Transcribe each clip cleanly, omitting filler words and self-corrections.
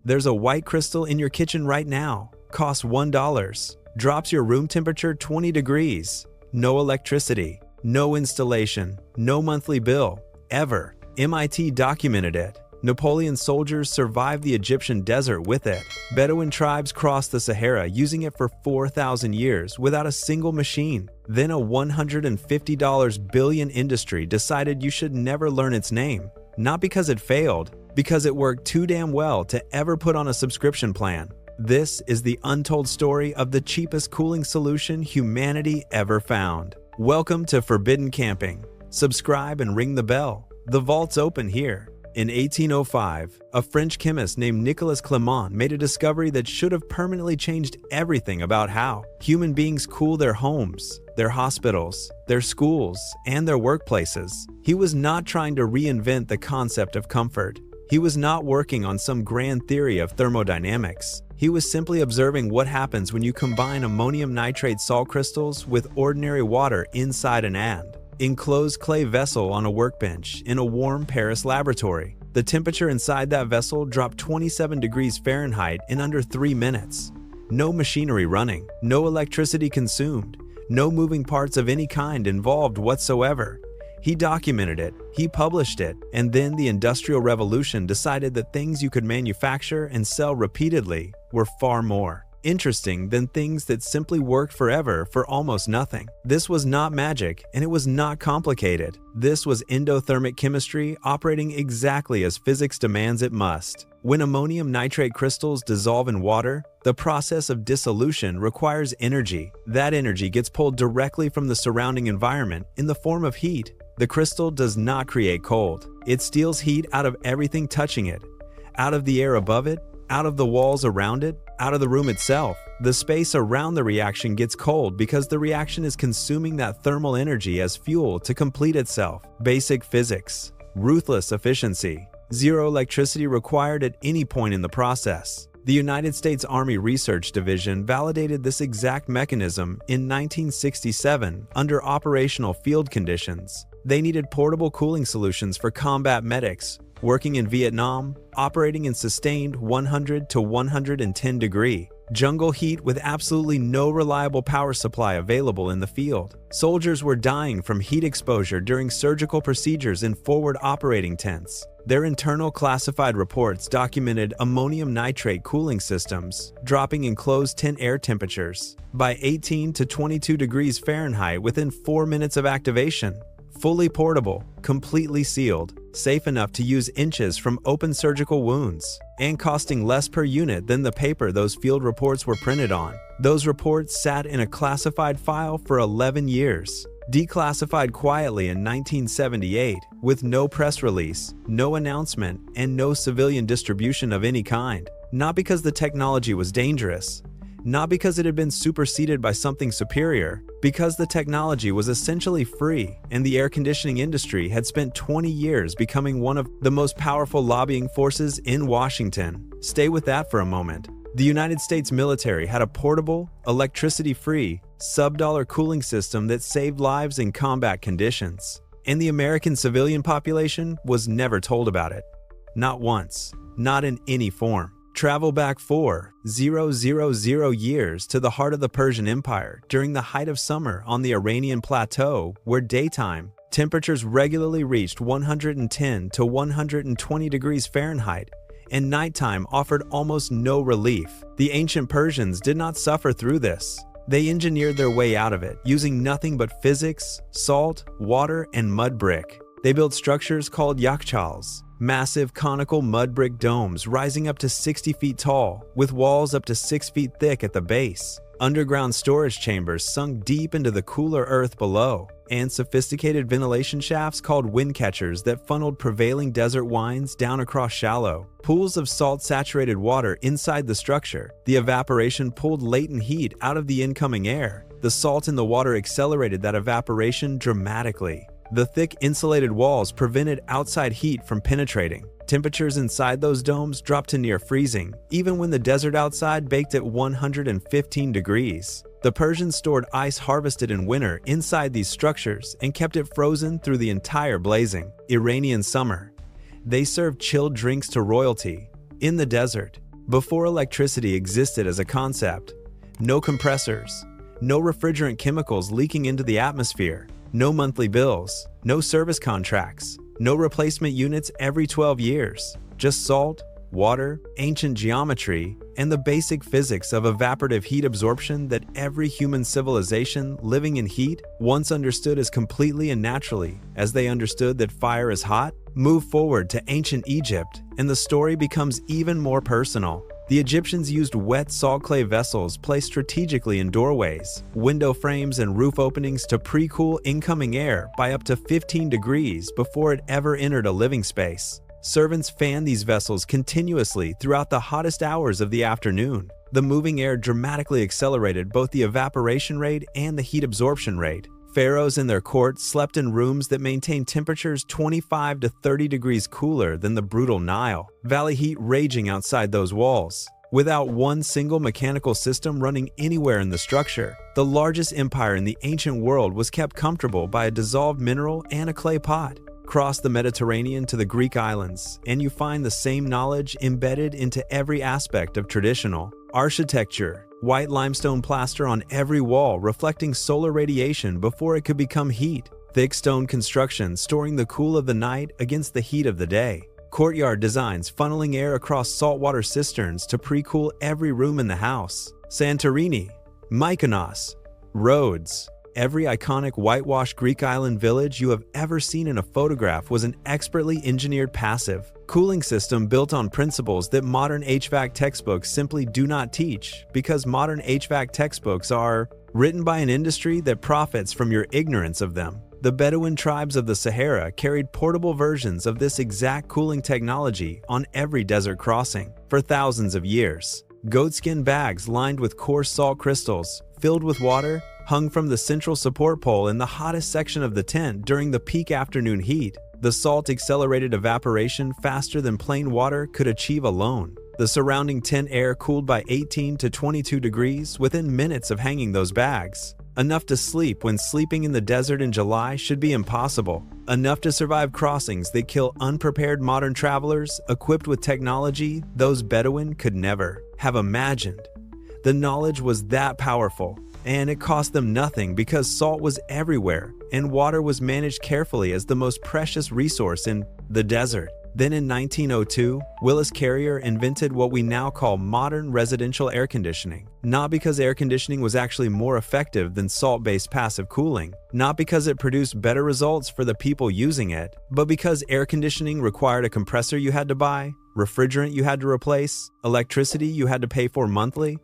There's a white crystal in your kitchen right now. Costs $1. Drops your room temperature 20 degrees. No electricity. No installation. No monthly bill. Ever. MIT documented it. Napoleon's soldiers survived the Egyptian desert with it. Bedouin tribes crossed the Sahara using it for 4,000 years without a single machine. Then a $150 billion industry decided you should never learn its name. Not because it failed, because it worked too damn well to ever put on a subscription plan. This is the untold story of the cheapest cooling solution humanity ever found. Welcome to Forbidden Camping. Subscribe and ring the bell. The vault's open here. In 1805, a French chemist named Nicolas Clément made a discovery that should have permanently changed everything about how human beings cool their homes, their hospitals, their schools, and their workplaces. He was not trying to reinvent the concept of comfort. He was not working on some grand theory of thermodynamics. He was simply observing what happens when you combine ammonium nitrate salt crystals with ordinary water inside an enclosed clay vessel on a workbench in a warm Paris laboratory. The temperature inside that vessel dropped 27 degrees Fahrenheit in under 3 minutes. No machinery running, no electricity consumed, no moving parts of any kind involved whatsoever. He documented it, he published it, and then the Industrial Revolution decided that things you could manufacture and sell repeatedly were far more interesting than things that simply worked forever for almost nothing. This was not magic, and it was not complicated. This was endothermic chemistry operating exactly as physics demands it must. When ammonium nitrate crystals dissolve in water, the process of dissolution requires energy. That energy gets pulled directly from the surrounding environment in the form of heat. The crystal does not create cold. It steals heat out of everything touching it, out of the air above it, out of the walls around it, out of the room itself. The space around the reaction gets cold because the reaction is consuming that thermal energy as fuel to complete itself. Basic physics. Ruthless efficiency. Zero electricity required at any point in the process. The United States Army Research Division validated this exact mechanism in 1967 under operational field conditions. They needed portable cooling solutions for combat medics working in Vietnam, operating in sustained 100 to 110 degree jungle heat with absolutely no reliable power supply available in the field. Soldiers were dying from heat exposure during surgical procedures in forward operating tents. Their internal classified reports documented ammonium nitrate cooling systems dropping enclosed tent air temperatures by 18 to 22 degrees Fahrenheit within 4 minutes of activation. Fully portable, completely sealed, safe enough to use inches from open surgical wounds, and costing less per unit than the paper those field reports were printed on. Those reports sat in a classified file for 11 years, declassified quietly in 1978, with no press release, no announcement, and no civilian distribution of any kind. Not because the technology was dangerous, not because it had been superseded by something superior, because the technology was essentially free and the air conditioning industry had spent 20 years becoming one of the most powerful lobbying forces in Washington. Stay with that for a moment. The United States military had a portable, electricity-free, sub-dollar cooling system that saved lives in combat conditions. And the American civilian population was never told about it. Not once. Not in any form. Travel back 4,000 years to the heart of the Persian Empire during the height of summer on the Iranian plateau, where daytime temperatures regularly reached 110 to 120 degrees Fahrenheit, and nighttime offered almost no relief. The ancient Persians did not suffer through this. They engineered their way out of it using nothing but physics, salt, water, and mud brick. They built structures called yakhchals, massive conical mud brick domes rising up to 60 feet tall, with walls up to 6 feet thick at the base, underground storage chambers sunk deep into the cooler earth below, and sophisticated ventilation shafts called wind catchers that funneled prevailing desert winds down across shallow pools of salt-saturated water inside the structure. The evaporation pulled latent heat out of the incoming air. The salt in the water accelerated that evaporation dramatically. The thick insulated walls prevented outside heat from penetrating. Temperatures inside those domes dropped to near freezing, even when the desert outside baked at 115 degrees. The Persians stored ice harvested in winter inside these structures and kept it frozen through the entire blazing Iranian summer. They served chilled drinks to royalty in the desert. Before electricity existed as a concept, no compressors, no refrigerant chemicals leaking into the atmosphere, no monthly bills, no service contracts, no replacement units every 12 years, just salt, water, ancient geometry, and the basic physics of evaporative heat absorption that every human civilization living in heat once understood as completely and naturally as they understood that fire is hot. Move forward to ancient Egypt, and the story becomes even more personal. The Egyptians used wet salt clay vessels placed strategically in doorways, window frames, and roof openings to pre-cool incoming air by up to 15 degrees before it ever entered a living space. Servants fanned these vessels continuously throughout the hottest hours of the afternoon. The moving air dramatically accelerated both the evaporation rate and the heat absorption rate. Pharaohs and their court slept in rooms that maintained temperatures 25 to 30 degrees cooler than the brutal Nile, valley heat raging outside those walls. Without one single mechanical system running anywhere in the structure, the largest empire in the ancient world was kept comfortable by a dissolved mineral and a clay pot. Cross the Mediterranean to the Greek islands, and you find the same knowledge embedded into every aspect of traditional architecture. White limestone plaster on every wall reflecting solar radiation before it could become heat. Thick stone construction storing the cool of the night against the heat of the day. Courtyard designs funneling air across saltwater cisterns to pre-cool every room in the house. Santorini, Mykonos, Rhodes. Every iconic whitewashed Greek island village you have ever seen in a photograph was an expertly engineered passive cooling system built on principles that modern HVAC textbooks simply do not teach, because modern HVAC textbooks are written by an industry that profits from your ignorance of them. The Bedouin tribes of the Sahara carried portable versions of this exact cooling technology on every desert crossing for thousands of years. Goatskin bags lined with coarse salt crystals, filled with water, hung from the central support pole in the hottest section of the tent during the peak afternoon heat. The salt accelerated evaporation faster than plain water could achieve alone. The surrounding tent air cooled by 18 to 22 degrees within minutes of hanging those bags. Enough to sleep when sleeping in the desert in July should be impossible. Enough to survive crossings that kill unprepared modern travelers equipped with technology those Bedouin could never have imagined. The knowledge was that powerful, and it cost them nothing because salt was everywhere and water was managed carefully as the most precious resource in the desert. Then in 1902, Willis Carrier invented what we now call modern residential air conditioning. Not because air conditioning was actually more effective than salt-based passive cooling, not because it produced better results for the people using it, but because air conditioning required a compressor you had to buy, refrigerant you had to replace, electricity you had to pay for monthly,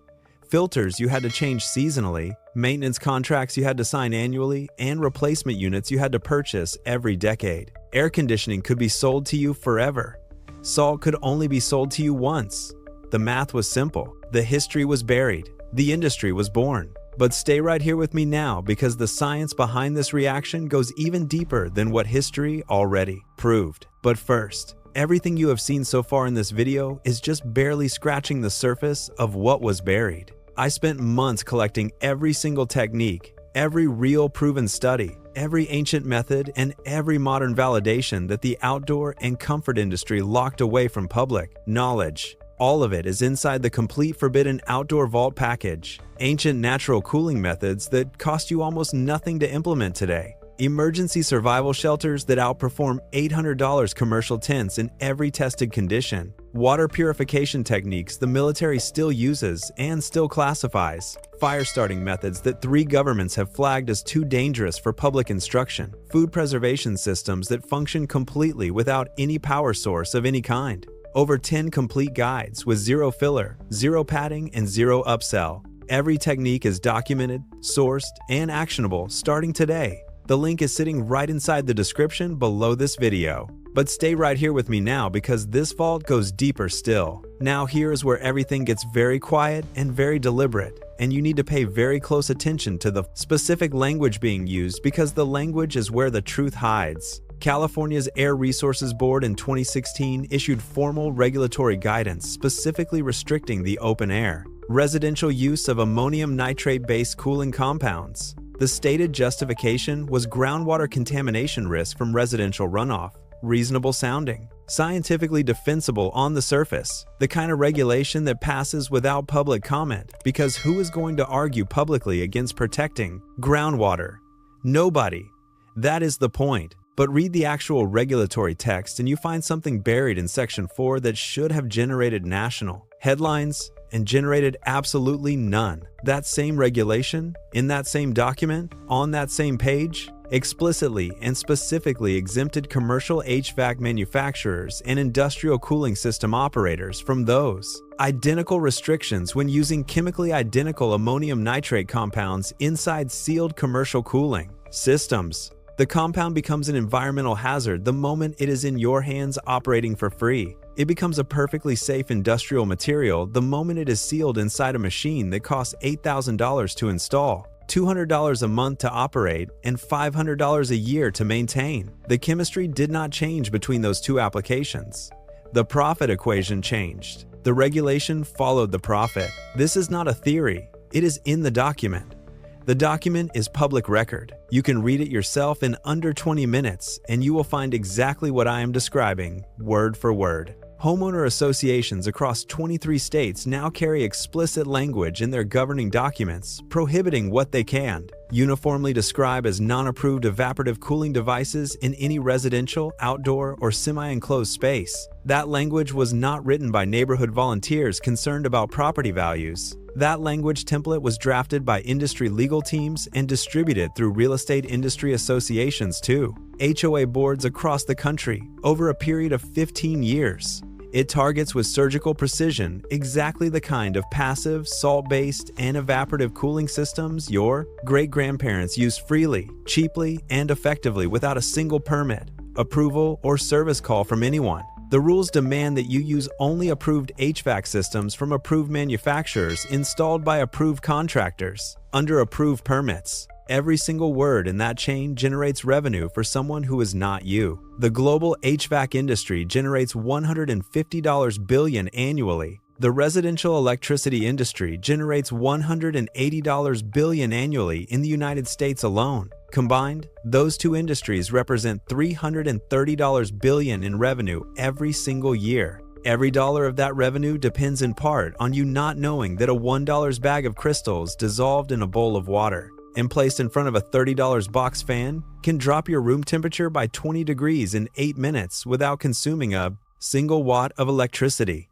filters you had to change seasonally, maintenance contracts you had to sign annually, and replacement units you had to purchase every decade. Air conditioning could be sold to you forever. Salt could only be sold to you once. The math was simple. The history was buried. The industry was born. But stay right here with me now, because the science behind this reaction goes even deeper than what history already proved. But first, everything you have seen so far in this video is just barely scratching the surface of what was buried. I spent months collecting every single technique, every real proven study, every ancient method, and every modern validation that the outdoor and comfort industry locked away from public knowledge. All of it is inside the complete Forbidden Outdoor Vault package. Ancient natural cooling methods that cost you almost nothing to implement today. Emergency survival shelters that outperform $800 commercial tents in every tested condition. Water purification techniques the military still uses and still classifies. Fire starting methods that 3 governments have flagged as too dangerous for public instruction. Food preservation systems that function completely without any power source of any kind. Over 10 complete guides with 0 filler, 0 padding, and 0 upsell. Every technique is documented, sourced, and actionable starting today. The link is sitting right inside the description below this video. But stay right here with me now, because this vault goes deeper still. Now here is where everything gets very quiet and very deliberate, and you need to pay very close attention to the specific language being used, because the language is where the truth hides. California's Air Resources Board in 2016 issued formal regulatory guidance specifically restricting the open air, residential use of ammonium nitrate-based cooling compounds. The stated justification was groundwater contamination risk from residential runoff. Reasonable sounding. scientifically defensible on the surface, the kind of regulation that passes without public comment, because who is going to argue publicly against protecting groundwater? Nobody. That is the point. But read the actual regulatory text and you find something buried in Section 4 that should have generated national headlines and generated absolutely none. That same regulation, in that same document, on that same page, explicitly and specifically exempted commercial HVAC manufacturers and industrial cooling system operators from those identical restrictions when using chemically identical ammonium nitrate compounds inside sealed commercial cooling systems. The compound becomes an environmental hazard the moment it is in your hands operating for free. It becomes a perfectly safe industrial material the moment it is sealed inside a machine that costs $8,000 to install, $200 a month to operate, and $500 a year to maintain. The chemistry did not change between those two applications. The profit equation changed. The regulation followed the profit. This is not a theory. It is in the document. The document is public record. You can read it yourself in under 20 minutes, and you will find exactly what I am describing, word for word. Homeowner associations across 23 states now carry explicit language in their governing documents prohibiting what they can uniformly describe as non-approved evaporative cooling devices in any residential, outdoor, or semi-enclosed space. That language was not written by neighborhood volunteers concerned about property values. That language template was drafted by industry legal teams and distributed through real estate industry associations too, HOA boards across the country, over a period of 15 years. It targets with surgical precision exactly the kind of passive, salt-based, and evaporative cooling systems your great-grandparents used freely, cheaply, and effectively without a single permit, approval, or service call from anyone. The rules demand that you use only approved HVAC systems from approved manufacturers installed by approved contractors, under approved permits. Every single word in that chain generates revenue for someone who is not you. The global HVAC industry generates $150 billion annually. The residential electricity industry generates $180 billion annually in the United States alone. Combined, those two industries represent $330 billion in revenue every single year. Every dollar of that revenue depends in part on you not knowing that a $1 bag of crystals dissolved in a bowl of water and placed in front of a $30 box fan can drop your room temperature by 20 degrees in 8 minutes without consuming a single watt of electricity.